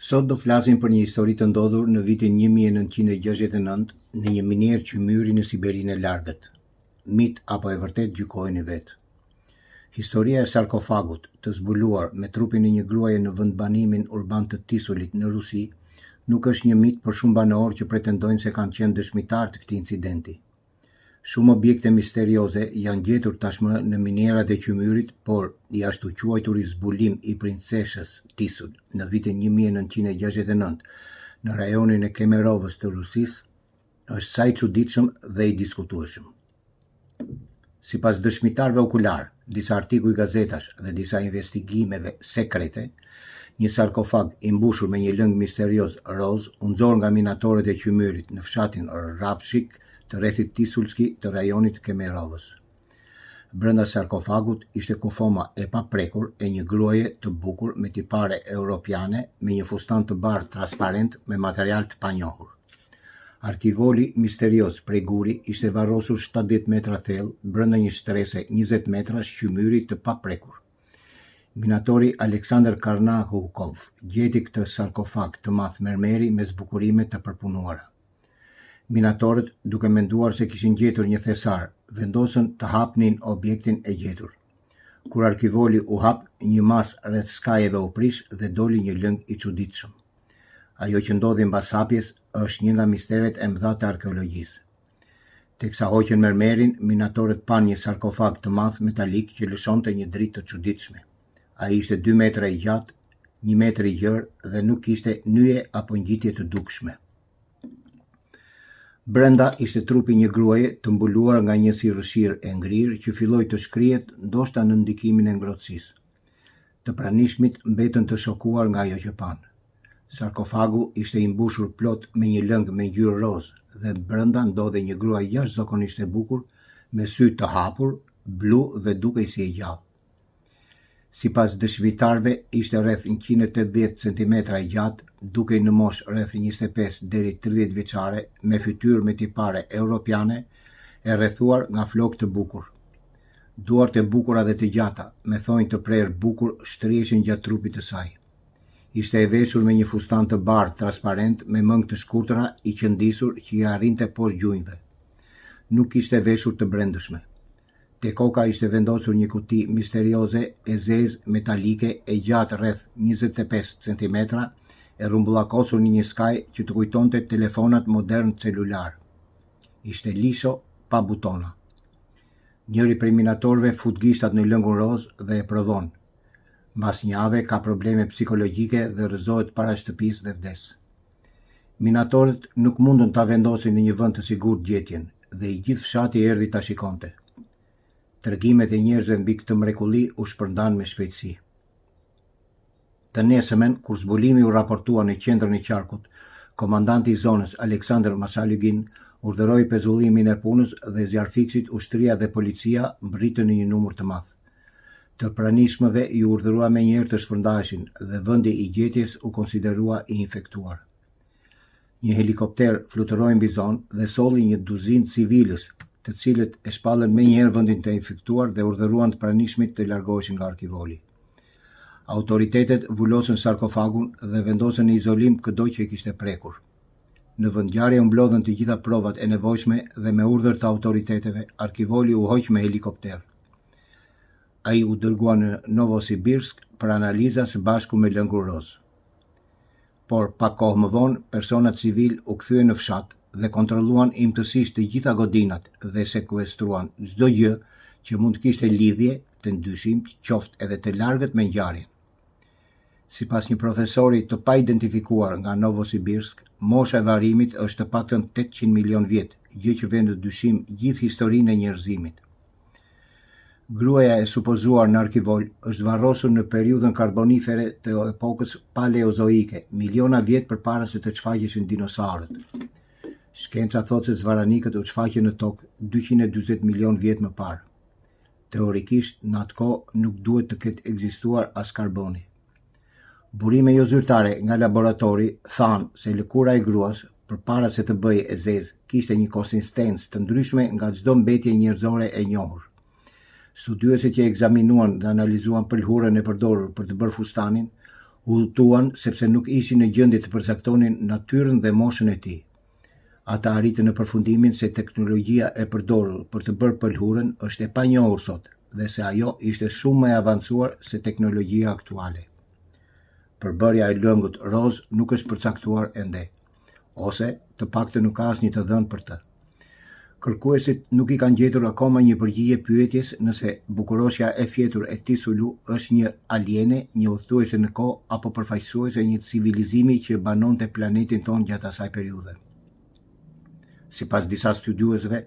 Sot do flasim për një histori të ndodhur në vitin 1969 në një minier qymyri në Siberinë e Largët. Mit apo e vërtet, gjykojeni vetë. Historia e sarkofagut, të zbuluar me trupin e një gruaje në vendbanimin urban të Tisulit në Rusi, nuk është një mit për shumë banorë që pretendojnë se kanë qenë dëshmitar të këtij incidenti. Shumë objekte misterioze janë gjetur tashmë në minierat e qymyrit, por i ashtu quajturi zbulim i princeshës Tisul në vitin 1969 në rajonin e Kemerovës të Rusisë është sa i çuditshëm dhe i diskutueshëm. Sipas dëshmitarëve okular, disa artikuj gazetash dhe disa investigimeve sekrete, një sarkofag i mbushur me një lëng misterios roz u nxorr nga minatorët e qymyrit në fshatin Ravshik të rrethit Tisulski të rajonit Kemerovës. Brenda sarkofagut ishte kufoma e paprekur e një gruaje të bukur me tipare europiane me një fustan të bardhë transparent me material të panjohur. Arkivoli misterios prej guri ishte varrosur 70 metra thellë brenda një shtrese 20 metra qymyri të paprekur. Minatori Aleksandr Karnahukov gjeti këtë sarkofag të madh mermeri me zbukurime të përpunuara. Minatorët, duke menduar se kishin gjetur një thesar, vendosën të hapnin objektin e gjetur. Kur arkivoli u hap, një mas rreth skajeve u prish dhe doli një lëng i çuditshëm. Ajo që ndodhi mbas hapjes është një nga misteret e mëdha të arkeologjisë. Teksa hoqën mermerin, minatorët pan një sarkofag të madh metalik që lëshonte një dritë të çuditshme. Ai ishte 2 metra i gjatë, 1 metër i gjerë dhe nuk kishte nyje apo ngjitje të dukshme. Brenda ishte trupi një gruaje të mbuluar nga një sirrëshirë e ngrirë që filloi të shkrihet ndoshta në ndikimin e ngrohtësisë. Të pranishmit mbetën të shokuar nga ajo që pan. Sarkofagu ishte i mbushur plot me një lëng me ngjyrë roz dhe brenda ndodhej një gruaje jashtëzakonisht e bukur me sy të hapur, blu dhe dukej si e gjallë. Sipas dëshmitarëve ishte rreth 180 cm i gjatë, dukej në moshë rreth 25 deri 30 vjeçare, me fytyrë me tipare europiane, e rrethuar nga flokë të bukur. Duart e bukura dhe të gjata, me thonjë të prerë bukur, shtriheshin gjatë trupit të saj. Ishte e veshur me një fustan të bardhë transparent me mëngë të shkurtra i qëndisur që i arrinte poshtë gjunjëve. Nuk ishte veshur të brendshme. Te koka ishte vendosur një kuti misterioze e zezë metalike e gjatë rreth 25 cm, e rrumbullakosur në një skaj që të kujtonte telefonat modern celular. Ishte lisho pa butona. Njëri prej minatorëve fut gishtat në lëngun roz dhe e provon. Mbas një jave ka probleme psikologjike dhe rrëzohet para shtëpisë dhe vdes. Minatorët nuk mundën ta vendosin në një vend të sigurt gjetjen dhe i gjithë fshati erdhi ta shikonte. Tregimet e njerëzve mbi këtë mrekulli u shpërndan me shpejtësi. Të nesëmen, kur zbulimi u raportua në qendrën e qarkut, komandanti i zonës Aleksandr Masalygin urdhëroi pezullimin e punës dhe zjarfiksit, ushtria dhe policia mbritën në një numër të madh. Të pranishmëve i urdhërua menjëherë të shpërndaheshin dhe vendi i gjetjes u konsiderua i infektuar. Një helikopter fluturoi mbi zonë dhe solli një duzinë civilës, të cilët e shpallën menjëherë vendin të infektuar dhe urdhëruan të pranishmit të largoheshin nga arkivoli. Autoritetet vulosën sarkofagun dhe vendosën në izolim çdo që e kishte prekur. Në vendngjarje u mblodhen të gjitha provat e nevojshme dhe me urdhër të autoriteteve, arkivoli u hoq me helikopter. Ai u dërgua në Novosibirsk për analiza së bashku me lëngun roz. Por pak kohë më vonë, persona civil u kthyen në fshat dhe kontrolluan imtësisht të gjitha godinat dhe sekuestruan çdo gjë që mund të kishte lidhje të ndyshimt, qoftë edhe të largët me ngjarjen. Sipas një profesori të pa identifikuar nga Novosibirsk, mosha e varrimit është të paktën 800 milion vjet, gjë që vjen në dyshim gjithë historinë e njerëzimit. Gruaja e supozuar në arkivol është varrosur në periudhën karbonifere të epokës paleozoike, miliona vjet përpara se të çfaqeshin dinosaurët. Shkenca thotë se zvaranikët u shfaqën në tokë 240 milion vjet më parë. Teorikisht, në atë kohë nuk duhet të ketë ekzistuar as karboni. Burime jo zyrtare nga laboratori thanë se lëkura e gruas, përpara se të bëjë e zezë, kishte një konsistencë të ndryshme nga çdo mbetje njerëzore e njohur. Studiuesit që ekzaminuan dhe analizuan pëlhurën e përdorur për të bërë fustanin, Udhëtuan sepse nuk ishin në gjendje të përcaktonin natyrën dhe moshën e tij. Ata arritën në përfundimin se teknologjia e përdorur për të bërë pëlhurën është e panjohur sot dhe se ajo ishte shumë më e avancuar se teknologjia aktuale. Përbërja e lëngut roz nuk është përcaktuar ende, ose të paktën nuk ka asnjë të dhënë për të. Kërkuesit nuk i kanë gjetur akoma një përgjigje pyetjes nëse bukuroshja e fjetur e Tisulu është një aliene, një udhëtuese në kohë apo përfaqësuese një civilizimi që banonte planetin ton gjatë asaj periudhe. Sipas disa studiuesve,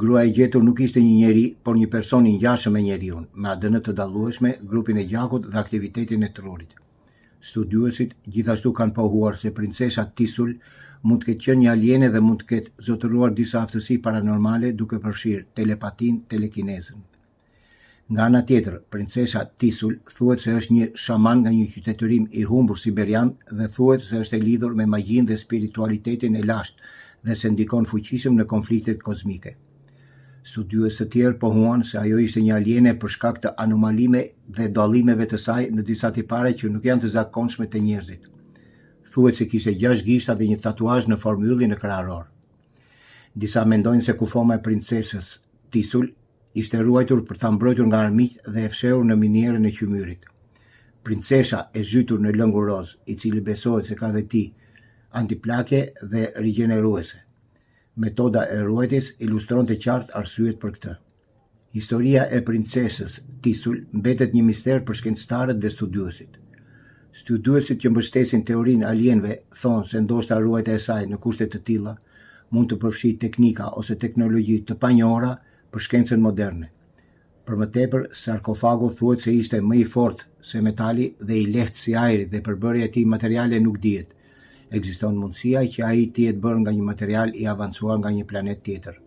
gruaja e gjetur nuk ishte një njeri, por një person i ngjashëm me njeriun, me ADN të dallueshme, grupin e gjakut dhe aktivitetin e trurit. Studiuesit gjithashtu kanë pohuar se princesha Tisul mund të ketë qenë një aliene dhe mund të ketë zotëruar disa aftësi paranormale duke përfshirë telepatin, telekinezën. Nga ana tjetër, princesha Tisul thuhet se është një shaman nga një qytetërim i humbur siberian dhe thuhet se është e lidhur me magjinë dhe spiritualitetin e lashtë dhe se ndikon fuqishëm në konfliktet kozmike. Studiues të tjerë pohuan se ajo ishte një aliene për shkak të anomalime dhe dallimeve të saj në disa tipare që nuk janë të zakonshme te njerëzit. Thuhet se kishte 6 gishta dhe një tatuazh në formë ylli në krahëror. Disa mendojnë se kufoma e princesës Tisul ishte ruajtur për ta mbrojtur nga armiqt dhe e fshehur në minierën e qymyrit. Princesha e zhytur në lëngu roz, i cili besohet se ka veti antiplake dhe rigjeneruese. Metoda e ruajtjes ilustronte qartë arsyet për këtë. Historia e princesës Tisul mbetet një mister për shkencëtarët dhe studiuesit. Studiuesit që mbështesin teorinë alienëve thonë se ndoshta ruajtja e saj në kushte të tilla mund të përfshijë teknika ose teknologji të panjohura për shkencën moderne. Për më tepër, sarkofagu thuhet se ishte më i fortë se metali dhe i lehtë si ajri dhe përbërja e tij materiale nuk dihet. Ekziston mundësia që ai të jetë bërë nga një material i avancuar nga një planet tjetër.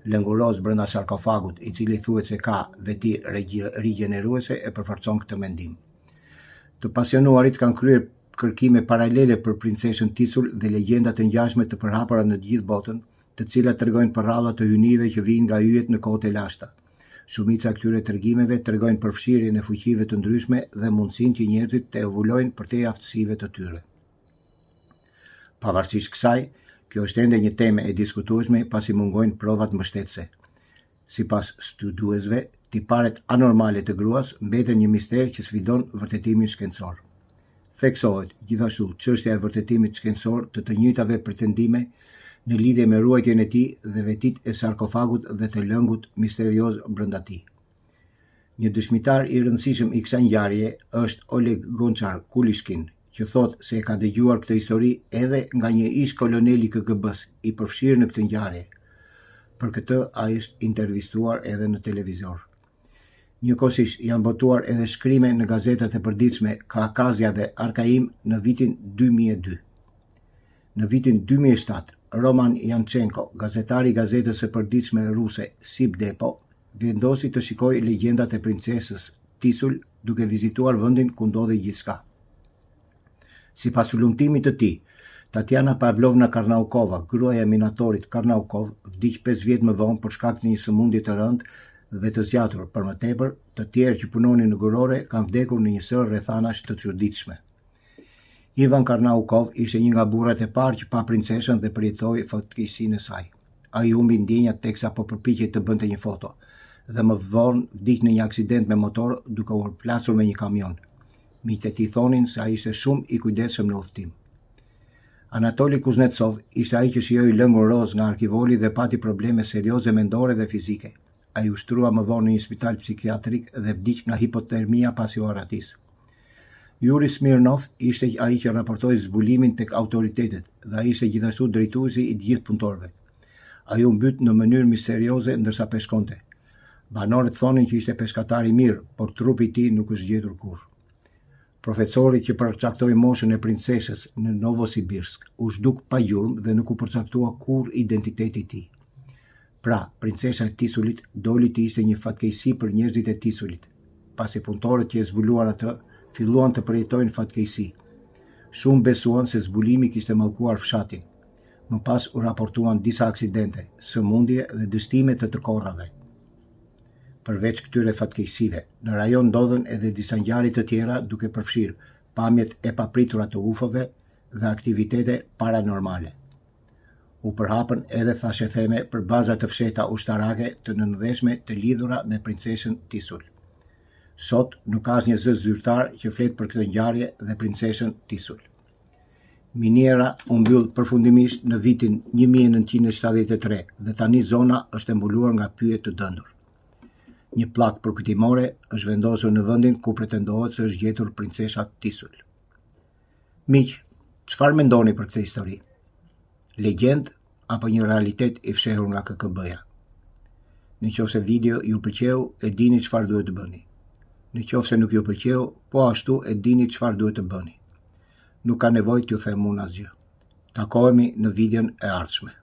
Lëngu roz brenda sarkofagut, i cili thuhet se ka veti rigjeneruese, e përforcon këtë mendim. Të pasionuarit kanë kryer kërkime paralele për princeshën Tisul dhe legjenda të ngjashme të përhapura në të gjithë botën, të cilat tregojnë për rralla të hyjnive që vijnë nga yjet në kohët e lashta. Shumica e këtyre tregimeve tregojnë për fshirjen e fuqive të ndryshme dhe mundësinë që njerëzit të evolojnë përtej aftësive të tyre. Pavarësisht kësaj, kjo është ende një temë e diskutueshme pasi mungojnë provat mbështetëse. Sipas studiuesve, tiparet anormale të gruas mbeten një mister që sfidon vërtetimin shkencor. Theksohet gjithashtu çështja e vërtetimit shkencor të të njëjtave pretendime në lidhje me ruajtjen e tij dhe vetit e sarkofagut dhe të lëngut misterioz brenda tij. Një dëshmitar i rëndësishëm i kësaj ngjarjeje është Oleg Gonchar Kulishkin, që thot se e ka dëgjuar këtë histori edhe nga një ish kolonel i KGB-s i përfshirë në këtë ngjarje. Për këtë ai është intervistuar edhe në televizor. Njëkohësisht janë botuar edhe shkrime në gazetat e përditshme Kakazia dhe Arkaim në vitin 2002. Në vitin 2007, Roman Yanchenko, gazetari i gazetës së përditshme ruse Sibdepo, vendosi të shikojë legjendat e princesës Tisul duke vizituar vendin ku ndodhej gjithçka. Sipas lumtimit të tij, Tatiana Pavlovna Karnaukova, gruaja e minatorit Karnaukov, vdiq 5 vjet më vonë për shkak të një sëmundje të rëndë dhe të zgjatur. Për më tepër, të tjerë që punonin në gurore kanë vdekur në një sër rrethanash të çuditshme. Ivan Karnaukov ishte një nga burrat e parë që pa princeshën dhe përjetoi fatkeqësinë e saj. Ai humbi ndjenjat teksa po përpiqej të bënte një foto dhe më vonë vdiq në një aksident me motor duke u përplasur me një kamion. Miqtë e tij thonin se ai ishte shumë i kujdesshëm në udhëtim. Anatoli Kuznetsov ishte ai që shijoi lëngun roz nga arkivoli dhe pati probleme serioze mendore dhe fizike. Ai u shtrua më vonë në një spital psikiatrik dhe vdiq nga hipotermia pasi u arratis. Yuri Smirnov ishte ai që raportoi zbulimin tek autoritetet dhe ai ishte gjithashtu drejtuesi i të gjithë punëtorëve. Ai u mbyt në mënyrë misterioze ndërsa peshkonte. Banorët thonin që ishte peshkatar i mirë, por trupi i tij nuk është gjetur kurrë. Profesori që përcaktoi moshën e princeshës në Novosibirsk u zhduk pa gjurmë dhe nuk u përcaktua kurrë identiteti i tij. Pra, princesha e Tisulit doli të ishte një fatkeqësi për njerëzit e Tisulit, pasi punëtorët që e zbuluan atë filluan të përjetojnë fatkeqësi. Shumë besuan se zbulimi kishte mallkuar fshatin. Më pas u raportuan disa aksidente, sëmundje dhe dështime të korrave. Përveç këtyre fatkeqësive, në rajon ndodhen edhe disa ngjarje të tjera duke përfshirë pamjet e papritura të UFO-ve dhe aktivitete paranormale. U përhapën edhe thashetheme për baza të fshehta ushtarake të nëndeshme të lidhura me princeshën Tisull. Sot nuk ka asnjë zë zyrtar që flet për këtë ngjarje dhe princeshën Tisull. Miniera u mbyll përfundimisht në vitin 1973 dhe tani zona është e mbuluar nga pyje të dëndur. Një pllak përkujtimore është vendosur në vendin ku pretendohet se është gjetur princesha Tisull. Miq, çfarë mendoni për këtë histori? Legjend apo një realitet i fshehur nga KKB-ja? Nëse video ju pëlqeu, e dini çfarë duhet të bëni. Nëse nuk ju pëlqeu, po ashtu e dini çfarë duhet të bëni. Nuk ka nevojë t'ju them unë asgjë. Takohemi në videon e ardhshme.